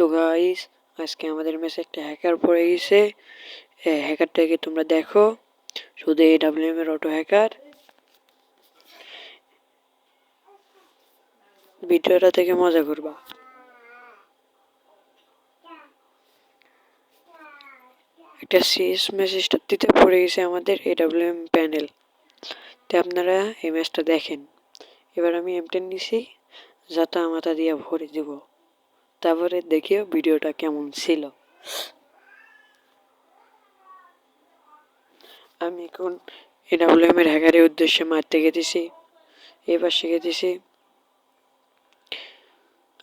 তো গাইস, আজকে আমাদের মেসে একটা হ্যাকার পড়ে গেছে। হ্যাকারটাকে তোমরা দেখো, শুধু AWM এর অটো হ্যাকার। ভিডিওটা থেকে মজা করবা। একটা শেষ মেসেজটা দিতে পড়ে গেছে আমাদের AWM প্যানেল। তো আপনারা এই ম্যাচটা দেখেন। এবার আমি M10 নিছি, জাতা মাথা দিয়ে ভরে দিব। তারপরে দেখিও ভিডিওটা কেমন ছিল। আমি এখন AWM এর হ্যাকারের উদ্দেশ্যে মারতে গেতেছি। এবার শিখে দিছি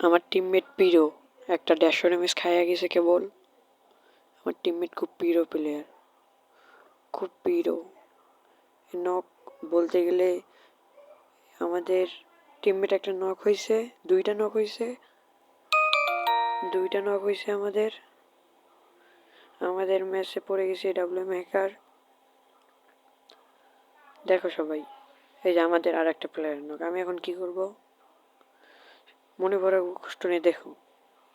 আমার টিমমেট পিরো একটা 150 এমএস খাইয়া গেছে কেবল। আমার টিমমেট খুব পিরো প্লেয়ার, খুব পিরো। নক বলতে গেলে আমাদের টিমমেট একটা নক হয়েছে, দুইটা নক হয়েছে আমাদের ম্যাচে পড়ে গেছে AWM হ্যাকার। দেখো সবাই, এই যে আমাদের আর একটা প্লেয়ার নক। আমি এখন কি করব মনে পড়া কষ্ট নেই। দেখো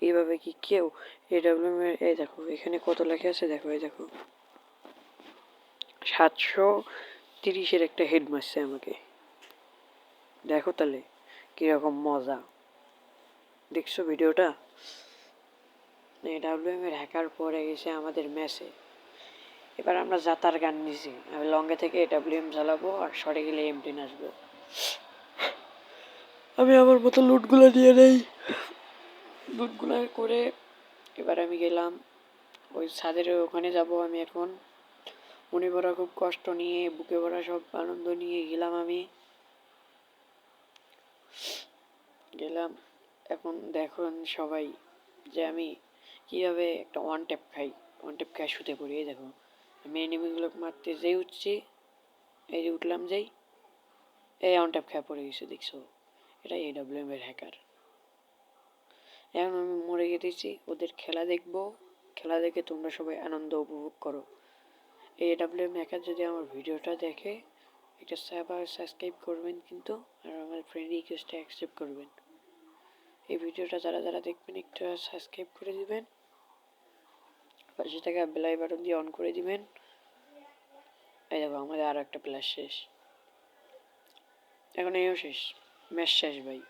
এইভাবে কি কেউ AWM এর, এই দেখো এখানে কত লেখা আছে, দেখো এই দেখো 730 একটা হেড মারছে আমাকে। দেখো তাহলে কিরকম মজা। দেখছো ভিডিওটা? AWM এর হ্যাকার পড়ে গেছে আমাদের ম্যাচে। এবার আমরা জাতার গান নিছি। আমি লঙ্গে থেকে AWM চালাবো আর শর্টে গেলে M10 আসবো। আমি আমার মতো লুটগুলো দিয়ে নেই। লুটগুলো করে এবার আমি গেলাম ওই ছাদের ওখানে যাব। আমি এখন মনে ভরা খুব কষ্ট নিয়ে, বুকে ভরা সব আনন্দ নিয়ে গেলাম। এখন দেখুন সবাই যে আমি কিভাবে একটা ওয়ান ট্যাপ খাই শুতে পড়ি। এই দেখো আমি এনিমিগুলো মারতে যেই উঠছি, এই যে উঠলাম যেই, এই ওয়ান ট্যাপ খাই পড়ে গেছে। দেখছো, এটা AWM এর হ্যাকার। এখন আমি মরে গেছি, ওদের খেলা দেখবো। খেলা দেখে তোমরা সবাই আনন্দ উপভোগ করো। এই AWM হ্যাকার যদি আমার ভিডিওটা দেখে একটা সাবস্ক্রাইব করবেন কিন্তু, আর আমার ফ্রেন্ড রিকোয়েস্টটা অ্যাকসেপ্ট করবেন। এই ভিডিওটা যারা যারা দেখবেন একটু সাবস্ক্রাইব করে দিবেন, পাশে থাকা বেল বাটন দিয়ে অন করে দিবেন। এই দেখো আমাদের আর একটা প্লেয়ার শেষ। এখন এইও শেষ, ম্যাচ শেষ ভাই।